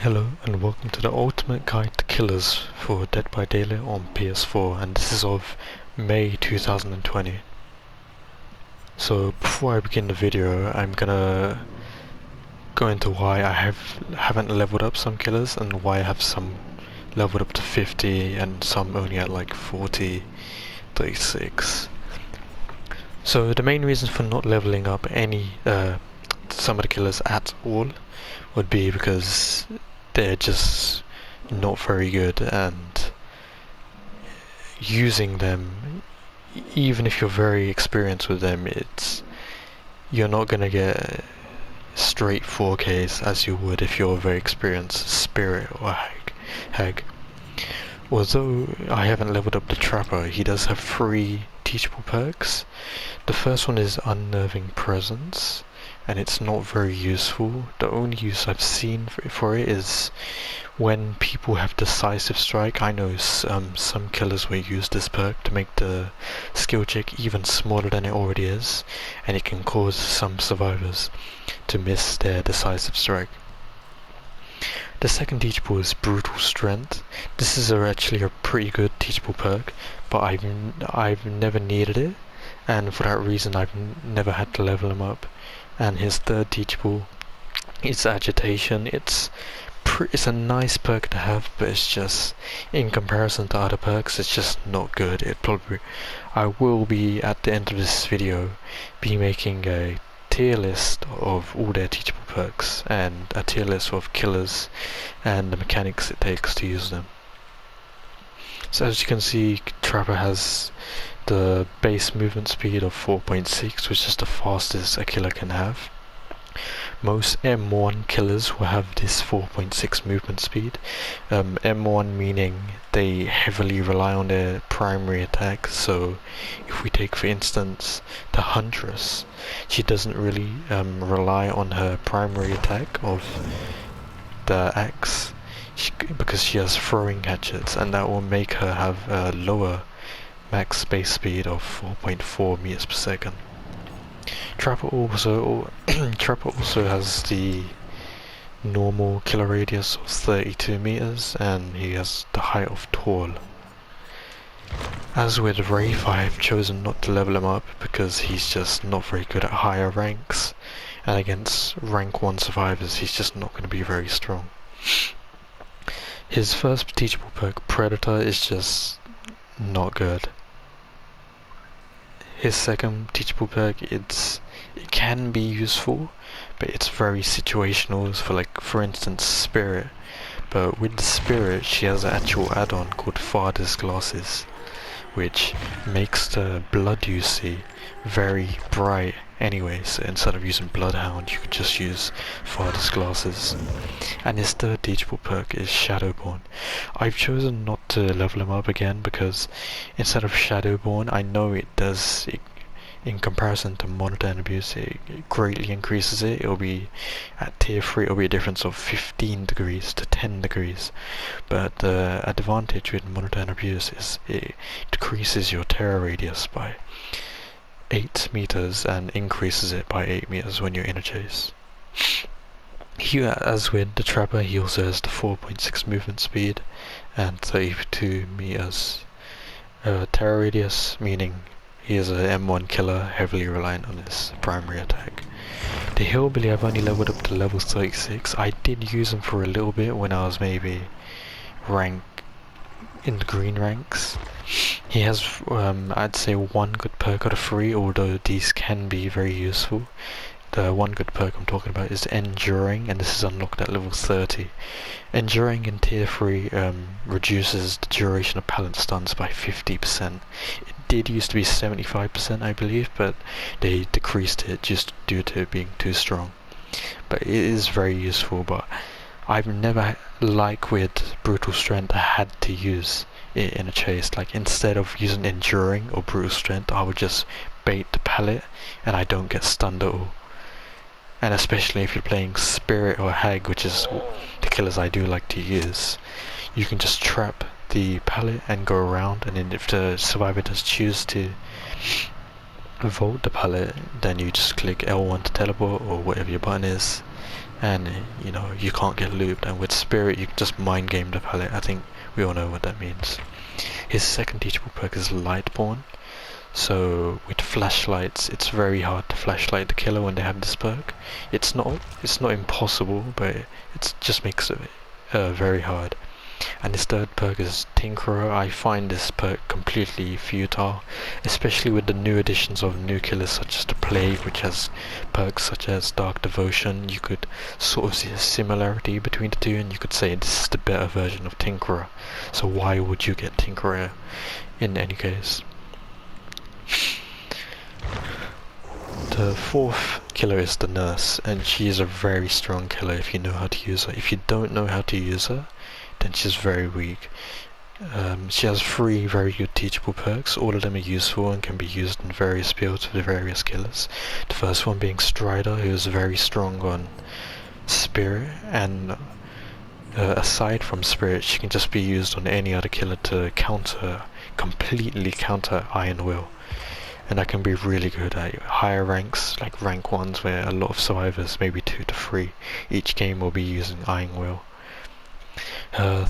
Hello and welcome to the ultimate guide to killers for Dead by Daylight on PS4, and this is of May 2020. So before I begin the video, I'm gonna go into why I haven't leveled up some killers and why I have some leveled up to 50 and some only at like 40, 36. So the main reason for not leveling up some of the killers at all would be because they're just not very good, and using them, even if you're very experienced with them, you're not gonna get straight 4Ks as you would if you're a very experienced spirit or hag. Although I haven't leveled up the trapper, he does have 3 teachable perks. The first one is Unnerving Presence, and it's not very useful. The only use I've seen for it is when people have Decisive Strike. I know some killers will use this perk to make the skill check even smaller than it already is, and it can cause some survivors to miss their Decisive Strike. The second teachable is Brutal Strength. This is actually a pretty good teachable perk, but I've never needed it, and for that reason I've never had to level him up. And his third teachable is Agitation. It's a nice perk to have, but it's just, in comparison to other perks, it's just not good. I will be, at the end of this video, be making a tier list of all their teachable perks and a tier list of killers and the mechanics it takes to use them. So as you can see, Trapper has the base movement speed of 4.6, which is the fastest a killer can have. Most M1 killers will have this 4.6 movement speed. M1 meaning they heavily rely on their primary attack. So if we take for instance the Huntress, she doesn't really rely on her primary attack of the axe because she has throwing hatchets, and that will make her have a lower max base speed of 4.4 meters per second. Trapper also has the normal killer radius of 32 meters, and he has the height of tall. As with Wraith, I have chosen not to level him up because he's just not very good at higher ranks, and against rank 1 survivors he's just not going to be very strong. His first teachable perk, Predator, is just not good. His second teachable perk, it can be useful, but it's very situational. For instance, Spirit. But with the Spirit, she has an actual add-on called Father's Glasses, which makes the blood you see very bright anyway. So instead of using Bloodhound, you could just use Father's Glasses. And his third teachable perk is Shadowborn. I've chosen not to level him up again because instead of Shadowborn, I know in comparison to Monotone Abuse, it greatly increases it. It'll be at tier 3, it'll be a difference of 15 degrees to 10 degrees. But the advantage with Monotone Abuse is it decreases your terror radius by 8 meters and increases it by 8 meters when you're in a chase. Here, as with the Trapper, he also has the 4.6 movement speed and 32 meters terror radius, meaning he is a M1 killer heavily reliant on his primary attack. The Hillbilly I've only leveled up to level 36. I did use him for a little bit when I was maybe in the green ranks. He has I'd say 1 good perk out of 3, although these can be very useful. The 1 good perk I'm talking about is Enduring, and this is unlocked at level 30. Enduring in tier 3 reduces the duration of pallet stuns by 50%. It did used to be 75%, I believe, but they decreased it just due to it being too strong. But it is very useful, but I've never, like with Brutal Strength, I had to use it in a chase. Like, instead of using Enduring or Brutal Strength, I would just bait the pallet and I don't get stunned at all. And especially if you're playing Spirit or Hag, which is the killers I do like to use, you can just trap the pallet and go around, and then if the survivor does choose to vault the pallet, then you just click L1 to teleport or whatever your button is, and you know, you can't get looped, and with Spirit you can just mind game the pallet. I think we all know what that means. His second teachable perk is Lightborn. So with flashlights, it's very hard to flashlight the killer when they have this perk. It's not impossible, but it just makes it very hard. And his third perk is Tinkerer. I find this perk completely futile, especially with the new additions of new killers such as the Plague, which has perks such as Dark Devotion. You could sort of see a similarity between the two, and you could say this is the better version of Tinkerer. So why would you get Tinkerer in any case? The fourth killer is the Nurse, and she is a very strong killer if you know how to use her. If you don't know how to use her, then she's very weak. She has 3 very good teachable perks. All of them are useful and can be used in various builds with various killers. The first one being Strider, who is very strong on Spirit, and aside from Spirit, she can just be used on any other killer to completely counter Iron Will. And that can be really good at higher ranks, like rank 1s, where a lot of survivors, maybe 2 to 3, each game will be using Iron Will. Her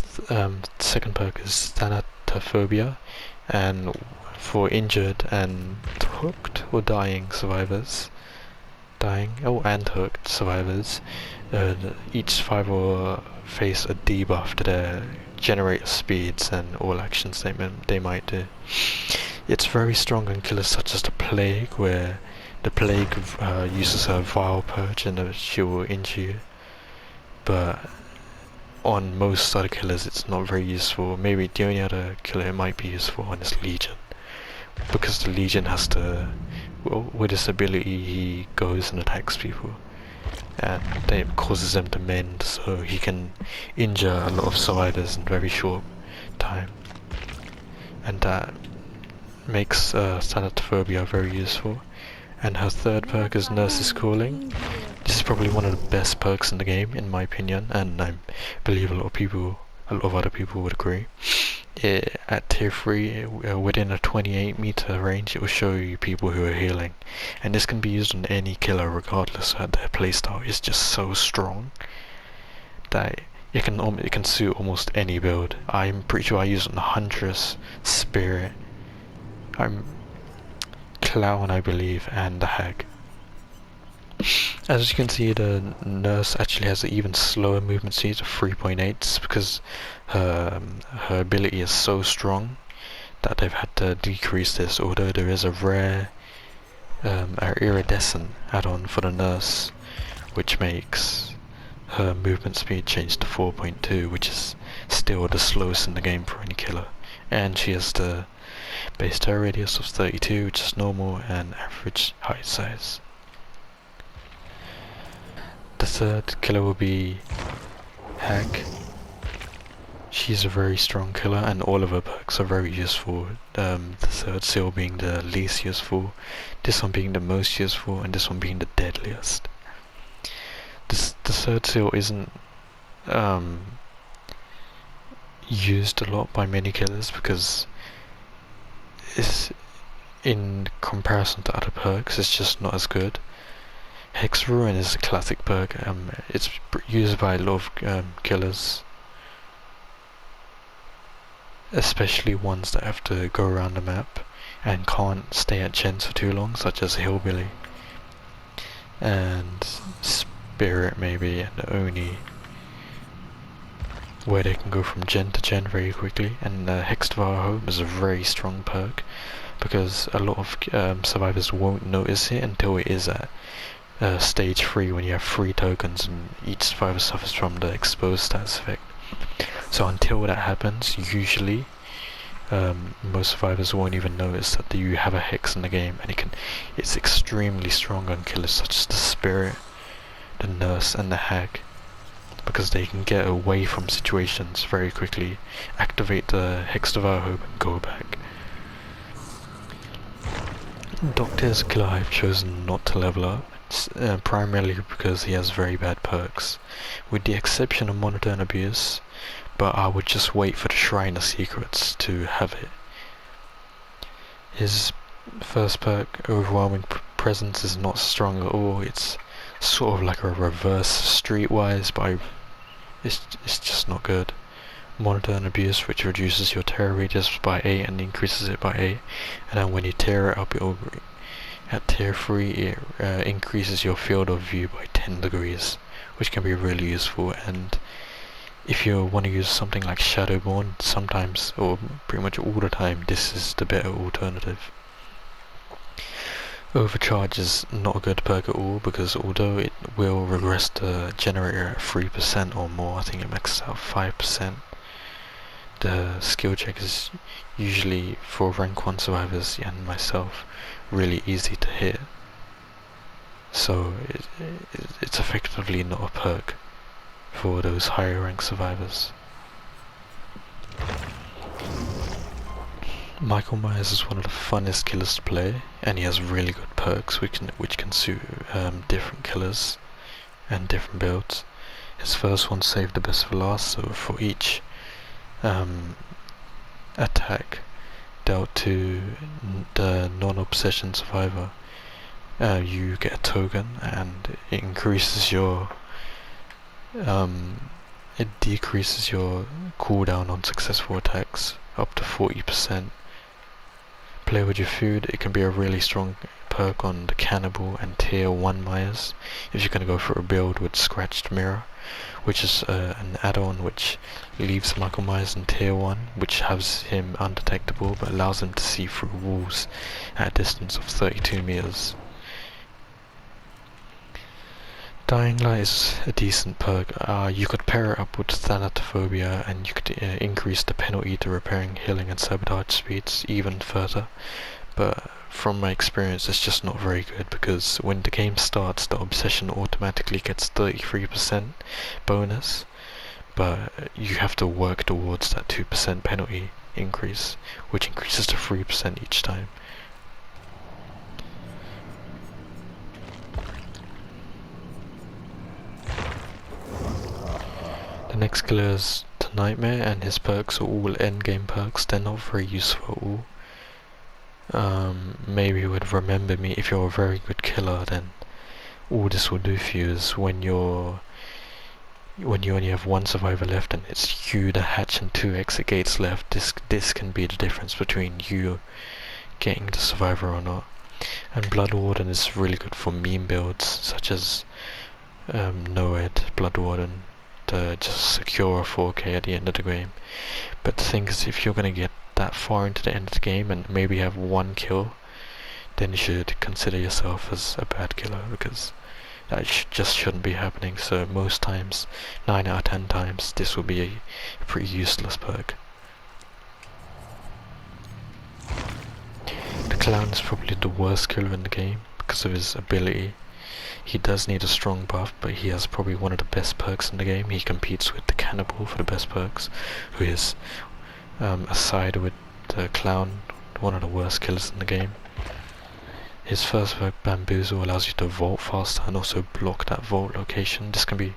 second perk is Thanatophobia, and for injured and hooked or dying survivors, and hooked survivors, each survivor will face a debuff to their generator speeds and all actions they might do. It's very strong on killers such as the Plague, where the Plague uses her Vile Purge and she will injure you. But on most other killers it's not very useful. Maybe the only other killer it might be useful on is Legion, because the Legion has to, well, with his ability he goes and attacks people, and it causes them to mend, so he can injure a lot of survivors in very short time, and that makes Thanatophobia very useful. And her third perk is Nurse's Calling. This is probably one of the best perks in the game, in my opinion, and I believe a lot of other people would agree. At tier 3, within a 28 meter range, it will show you people who are healing, and this can be used on any killer regardless. Their playstyle is just so strong that it can suit almost any build. I'm pretty sure I use it on Huntress, Spirit, Clown, I believe, and the Hag. As you can see, the Nurse actually has an even slower movement speed of 3.8 because her ability is so strong that they've had to decrease this, although there is a rare iridescent add-on for the Nurse which makes her movement speed change to 4.2, which is still the slowest in the game for any killer. And she has the base turret radius of 32, which is normal, and average height size. The third killer will be Hag. She's a very strong killer, and all of her perks are very useful. The third seal being the least useful, this one being the most useful, and this one being the deadliest. The third seal isn't used a lot by many killers because it's, in comparison to other perks, it's just not as good. Hex Ruin is a classic perk. It's used by a lot of killers, especially ones that have to go around the map and can't stay at gens for too long, such as Hillbilly and Spirit maybe, and Oni, where they can go from gen to gen very quickly. And Hex Devour Home is a very strong perk because a lot of survivors won't notice it until it is at stage 3, when you have 3 tokens and each survivor suffers from the exposed stats effect. So until that happens, usually most survivors won't even notice that you have a hex in the game, and it's extremely strong on killers such as the Spirit, the Nurse, and the Hag, because they can get away from situations very quickly, activate the Hex Devour Hope, and go back. Doctor is a killer I've chosen not to level up, primarily because he has very bad perks, with the exception of Monitor and Abuse, but I would just wait for the Shrine of Secrets to have it. His first perk, Overwhelming Presence, is not strong at all. It's sort of like a reverse Streetwise, but it's just not good. Monitor and Abuse, which reduces your tear radius by 8 and increases it by 8, and then when you tear it up, at tier 3 it increases your field of view by 10 degrees, which can be really useful. And if you want to use something like Shadowborn, sometimes, or pretty much all the time, this is the better alternative. Overcharge is not a good perk at all, because although it will regress the generator at 3% or more, I think it maxes out 5%, the skill check is usually, for rank 1 survivors and myself, really easy to hit. So it's effectively not a perk for those higher rank survivors. Michael Myers is one of the funnest killers to play, and he has really good perks which can suit different killers and different builds. His first one saved the best for last, so for each attack dealt to the non-obsession survivor, you get a token, and it increases your it decreases your cooldown on successful attacks up to 40%. Play with your food. It can be a really strong perk on the Cannibal and tier 1 Myers if you're going to go for a build with Scratched Mirror, which is an add-on which leaves Michael Myers in tier 1, which has him undetectable but allows him to see through walls at a distance of 32 meters. Dying Light is a decent perk. You could pair it up with Thanatophobia, and you could increase the penalty to repairing, healing and sabotage speeds even further, but from my experience it's just not very good, because when the game starts the obsession automatically gets 33% bonus, but you have to work towards that 2% penalty increase, which increases to 3% each time. The next killer is the Nightmare, and his perks are all endgame perks. They're not very useful at all. Maybe you would remember me if you're a very good killer, then all this will do for you is when you only have 1 survivor left and it's you, the hatch, and 2 exit gates left, this can be the difference between you getting the survivor or not. And Blood Warden is really good for meme builds such as Noed, Blood Warden, to just secure a 4K at the end of the game. But the thing is, if you're going to get that far into the end of the game and maybe have 1 kill, then you should consider yourself as a bad killer, because that just shouldn't be happening. So most times, 9 out of 10 times, this will be a pretty useless perk. The Clown is probably the worst killer in the game because of his ability. He does need a strong buff, but he has probably one of the best perks in the game. He competes with the Cannibal for the best perks, who is, aside with the Clown, one of the worst killers in the game. His first perk, Bamboozle, allows you to vault faster and also block that vault location. This can be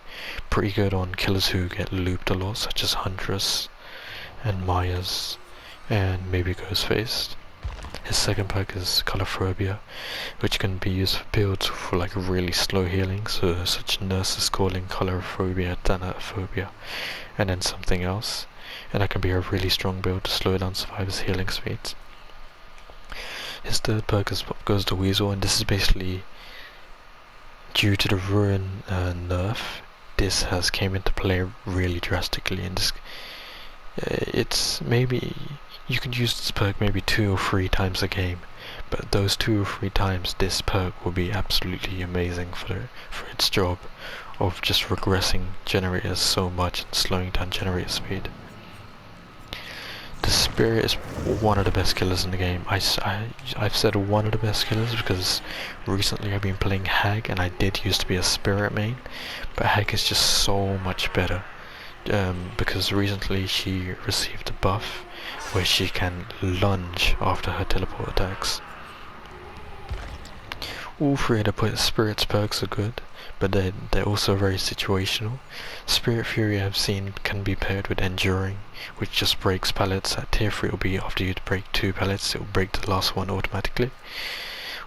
pretty good on killers who get looped a lot, such as Huntress and Myers and maybe Ghostface. His second perk is Colorphobia, which can be used for builds for like really slow healing, so such nurses calling Colorphobia, Thanatophobia, and then something else, and that can be a really strong build to slow down survivors' healing speeds. His third perk is Pop Goes the Weasel, and this is basically due to the Ruin nerf. This has came into play really drastically, and this it's maybe you can use this perk maybe 2 or 3 times a game, but those 2 or 3 times this perk will be absolutely amazing for its job of just regressing generators so much and slowing down generator speed. The Spirit is one of the best killers in the game. I've said one of the best killers because recently I've been playing Hag, and I did used to be a Spirit main, but Hag is just so much better, because recently she received a buff where she can lunge after her teleport attacks. All 3 of the Spirit's perks are good, but they're also very situational. Spirit Fury I've seen can be paired with Enduring, which just breaks pallets. At tier 3 it will be after you break 2 pallets, it will break the last one automatically.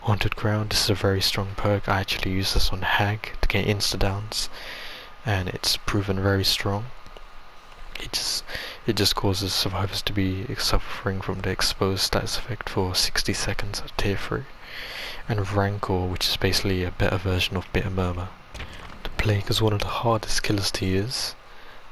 Haunted Ground. This is a very strong perk. I actually use this on Hag to get insta-downs, and it's proven very strong. It just causes survivors to be suffering from the exposed status effect for 60 seconds at tier 3. And Rancor, which is basically a better version of Bitter Murmur. The Plague is one of the hardest killers to use,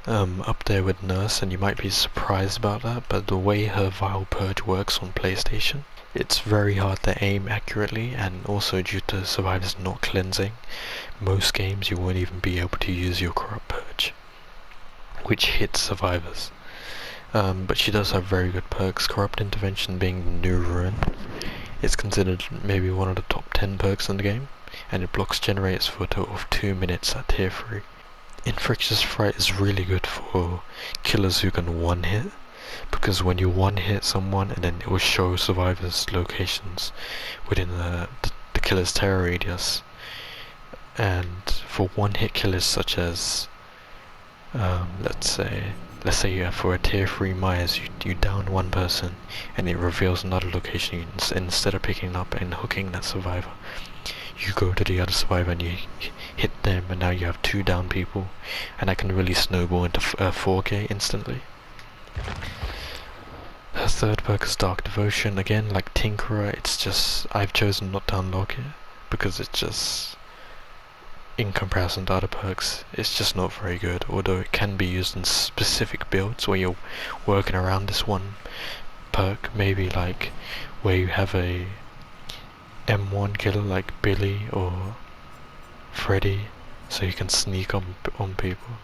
up there with Nurse, and you might be surprised about that, but the way her Vile Purge works on PlayStation, it's very hard to aim accurately, and also due to survivors not cleansing, most games you won't even be able to use your Corrupt Purge, which hits survivors. But she does have very good perks, Corrupt Intervention being the new Ruin. It's considered maybe one of the top 10 perks in the game, and it blocks generators for a total of 2 minutes at tier 3. Infectious Fright is really good for killers who can one-hit, because when you one-hit someone and then it will show survivors' locations within the killer's terror radius. And for one-hit killers such as, let's say for a tier 3 Myers, you down one person and it reveals another location. Instead of picking up and hooking that survivor, you go to the other survivor and you hit them, and now you have 2 down people, and that can really snowball into 4K instantly. Her third perk is Dark Devotion. Again, like Tinkerer, I've chosen not to unlock it because it's just, in comparison to other perks, it's just not very good, although it can be used in specific builds where you're working around this one perk, maybe like where you have a M1 killer like Billy or Freddy, so you can sneak on people.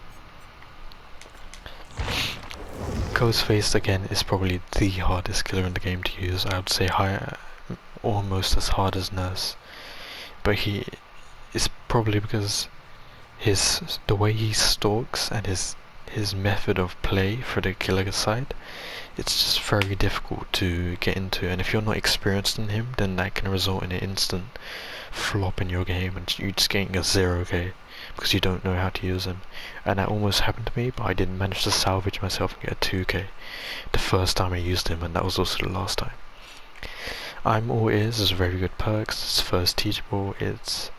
Ghostface again is probably the hardest killer in the game to use. I would say almost as hard as Nurse, but he is probably because the way he stalks and his method of play for the killer side, it's just very difficult to get into, and if you're not experienced in him, then that can result in an instant flop in your game and you just getting a 0k because you don't know how to use him. And that almost happened to me, but I didn't manage to salvage myself and get a 2k the first time I used him, and that was also the last time. I'm All Ears is a very good perk. It's first teachable. It's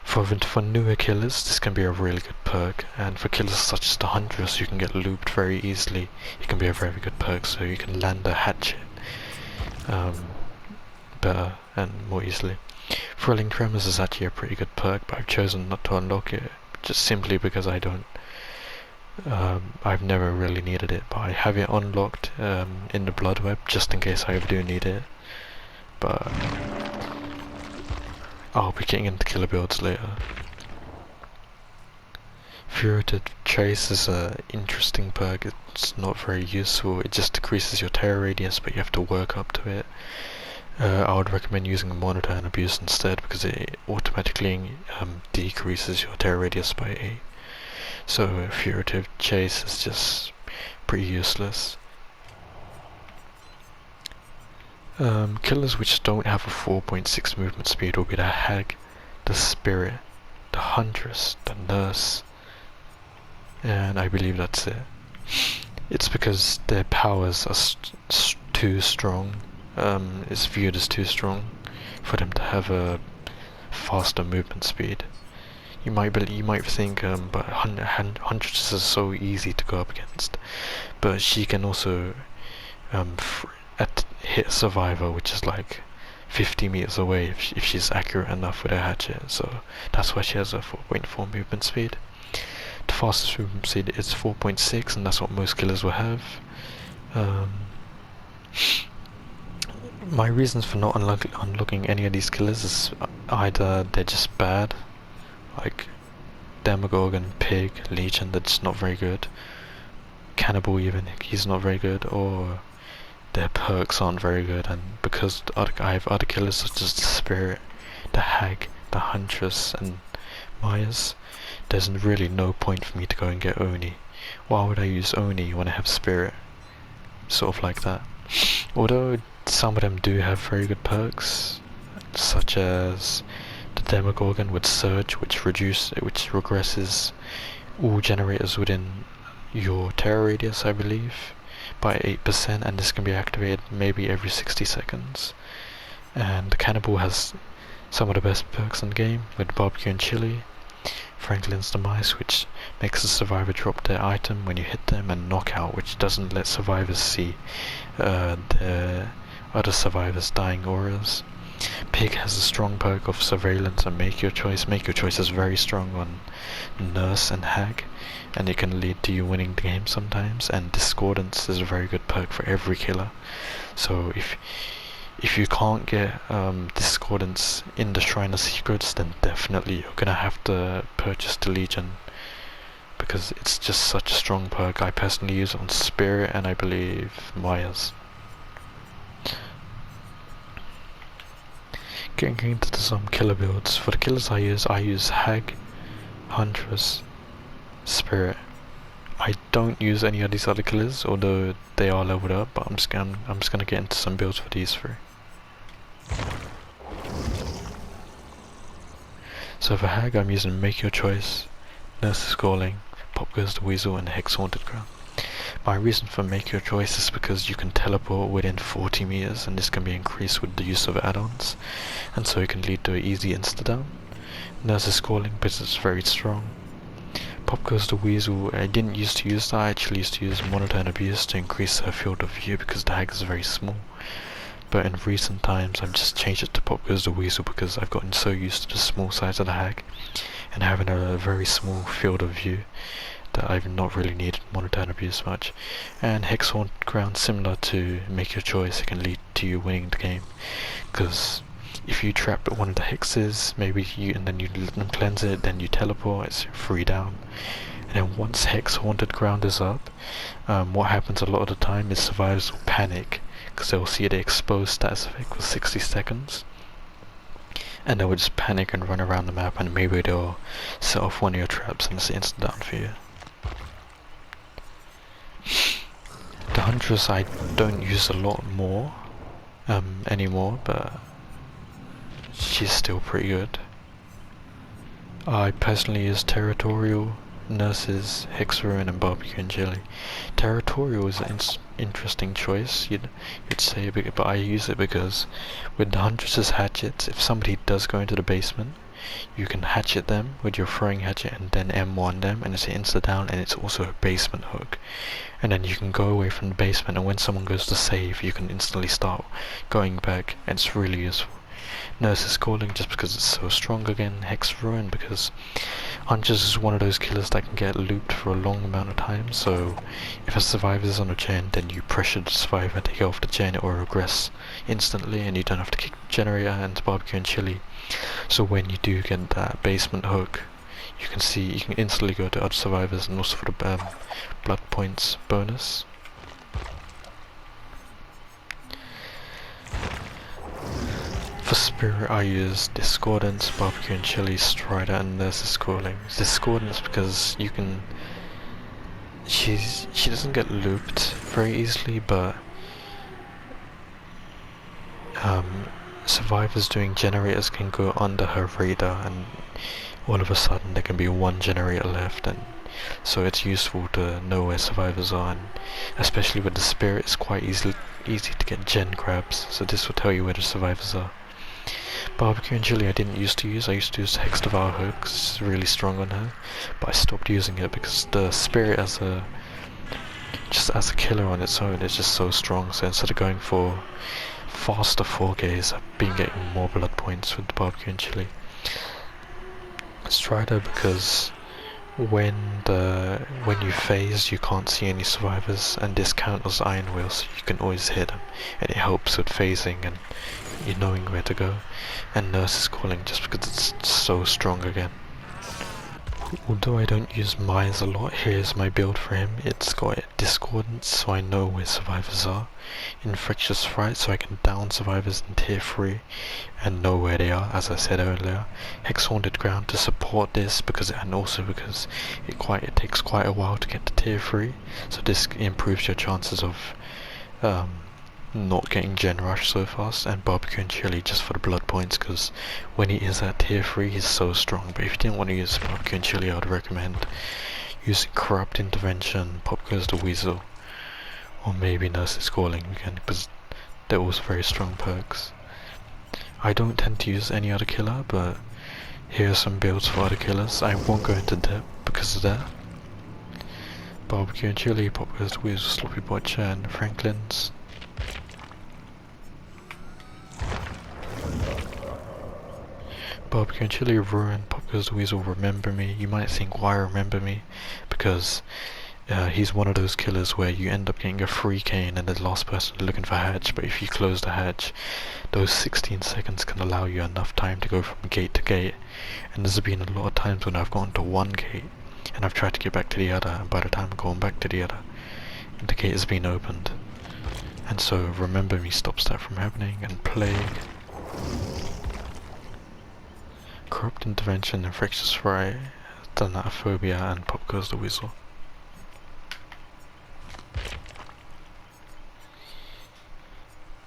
for newer killers, this can be a really good perk, and for killers such as the Huntress who can get looped very easily, it can be a very good perk, so you can land a hatchet better and more easily. Thrilling Tremors is actually a pretty good perk, but I've chosen not to unlock it just simply because I've never really needed it, but I have it unlocked in the Blood Web just in case I ever do need it. But I'll be getting into killer builds later. Furtive Chase is an interesting perk. It's not very useful. It just decreases your terror radius, but you have to work up to it. I would recommend using a Monitor and Abuse instead, because it automatically decreases your terror radius by 8. So Furtive Chase is just pretty useless. Killers which don't have a 4.6 movement speed will be the Hag, the Spirit, the Huntress, the Nurse, and I believe that's it. It's because their powers are too strong. It's viewed as too strong for them to have a faster movement speed. You might think, but Huntress is so easy to go up against, but she can also hit a survivor which is like 50 meters away if she's accurate enough with her hatchet, so that's why she has a 4.4 movement speed. The fastest movement speed is 4.6, and that's what most killers will have. My reasons for not unlocking any of these killers is either they're just bad, like Demogorgon, Pig, Legion, that's not very good. Cannibal even, he's not very good, or their perks aren't very good, and because I have other killers such as the Spirit, the Hag, the Huntress, and Myers, there's really no point for me to go and get Oni. Why would I use Oni when I have Spirit? Sort of like that. Although some of them do have very good perks, such as the Demogorgon with Surge, which regresses all generators within your terror radius, I believe, by 8%, and this can be activated maybe every 60 seconds. And the Cannibal has some of the best perks in the game, with barbecue and chili. Franklin's Demise, which makes the survivor drop their item when you hit them, and Knockout, which doesn't let survivors see the other survivors' dying auras. Pig has a strong perk of Surveillance and Make Your Choice. Make Your Choice is very strong on Nurse and Hag, and it can lead to you winning the game sometimes. And Discordance is a very good perk for every killer. So if you can't get Discordance in the Shrine of Secrets, then definitely you're gonna have to purchase the Legion, because it's just such a strong perk. I personally use it on Spirit and I believe Maya's. Getting into some killer builds. For the killers I use Hag, Huntress, Spirit. I don't use any of these other killers, although they are leveled up, but I'm just gonna get into some builds for these three. So for Hag, I'm using Make Your Choice, Nurse is Calling, Pop Goes the Weasel, and Hex Haunted Ground. My reason for Make Your Choice is because you can teleport within 40 meters, and this can be increased with the use of add-ons, and so it can lead to an easy insta-down. Nurse is Calling because it's very strong. Pop Goes the Weasel, I didn't used to use that. I actually used to use Monitor and Abuse to increase her field of view because the Hag is very small. But in recent times I've just changed it to Pop Goes the Weasel because I've gotten so used to the small size of the Hag and having a very small field of view that I've not really needed Monitor and Abuse much. And Hex Haunted Ground, similar to Make Your Choice, it can lead to you winning the game, because if you trap one of the hexes, and then you let them cleanse it, then you teleport, it's 3 down. And then once Hex Haunted Ground is up, what happens a lot of the time is survivors will panic, because they'll see the exposed status effect for 60 seconds. And they will just panic and run around the map, and maybe they'll set off one of your traps and it's instant down for you. The Huntress I don't use a lot more anymore, but she's still pretty good. I personally use Territorial, Nurses, Hex Ruin, and Barbecue and Chili. Territorial is an interesting choice, you'd say, but I use it because with the Huntress's hatchets, if somebody does go into the basement, you can hatchet them with your throwing hatchet and then M1 them, and it's an insta-down, and it's also a basement hook. And then you can go away from the basement, and when someone goes to save, you can instantly start going back, and it's really useful. Nurse is Calling just because it's so strong again. Hex Ruin because Huntress is one of those killers that can get looped for a long amount of time, so if a survivor is on a chain, then you pressure the survivor to get off the chain or regress instantly, and you don't have to kick the generator. And Barbecue and Chili, so when you do get that basement hook, you can instantly go to other survivors, and also for the blood points bonus. For Spirit I use Discordance, Barbecue and Chili, Strider, and Nurse is Calling. Discordance because she doesn't get looped very easily, but survivors doing generators can go under her radar, and all of a sudden there can be one generator left, and so it's useful to know where survivors are, and especially with the Spirit it's quite easy to get gen grabs, so this will tell you where the survivors are. Barbecue and Chili I didn't used to use. I used to use Hex Devour Hook because it's really strong on her, but I stopped using it because the Spirit as a killer on its own is just so strong, so instead of going for faster 4Ks, I've been getting more blood points with the Barbecue and Chili. Strider because when you phase you can't see any survivors, and this counters Iron Will, so you can always hit them, and it helps with phasing and you knowing where to go. And Nurse is Calling just because it's so strong again. Although I don't use Myers a lot, here's my build for him. It's got Discordance, so I know where survivors are. Infectious Fright, so I can down survivors in tier 3 and know where they are, as I said earlier. Hex Haunted Ground to support this, and also because it takes quite a while to get to tier 3, so this improves your chances of not getting gen rush so fast. And Barbecue and Chili just for the blood points, because when he is at tier 3 he's so strong. But if you didn't want to use Barbecue and Chili, I would recommend using Corrupt Intervention, Pop Goes the Weasel, or maybe Nurse is Calling again, because they're also very strong perks. I don't tend to use any other killer, but here are some builds for other killers. I won't go into depth because of that. Barbecue and chili, pop goes the weasel, sloppy butcher, and Franklin's. Barbecue and chili, ruin, pop goes the weasel, remember me. You might think, why remember me? Because he's one of those killers where you end up getting a free cane and the last person looking for hatch, but if you close the hatch, those 16 seconds can allow you enough time to go from gate to gate. And there's been a lot of times when I've gone to one gate and I've tried to get back to the other, and by the time I'm going back to the other, the gate has been opened. And so remember me stops that from happening. And plague, corrupt intervention, infectious fry, thanatophobia, and pop goes the weasel.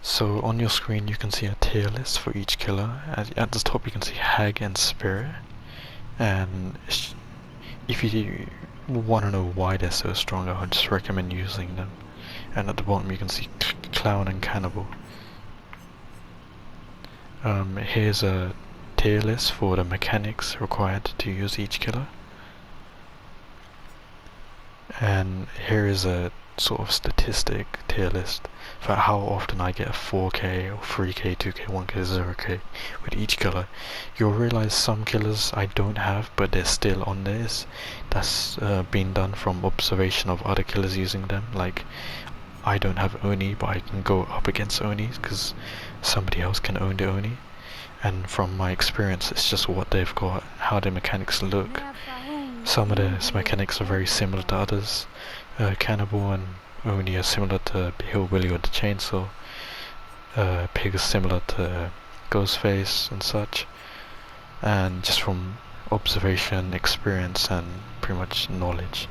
So on your screen you can see a tier list for each killer. At the top you can see Hag and Spirit, and if you want to know why they're so strong, I would just recommend using them. And at the bottom you can see Clown and Cannibal. Here's a tier list for the mechanics required to use each killer. And here is a sort of statistic tier list for how often I get a 4k or 3k, 2k, 1k, 0k with each killer. You'll realize some killers I don't have, but they're still on this. That's been done from observation of other killers using them. Like, I don't have Oni, but I can go up against Oni because somebody else can own the Oni. And from my experience, it's just what they've got, how their mechanics look. Some of their mechanics are very similar to others. Cannibal and Oni are similar to Hillbilly or the Chainsaw. Pig is similar to Ghostface and such. And just from observation, experience, and pretty much knowledge,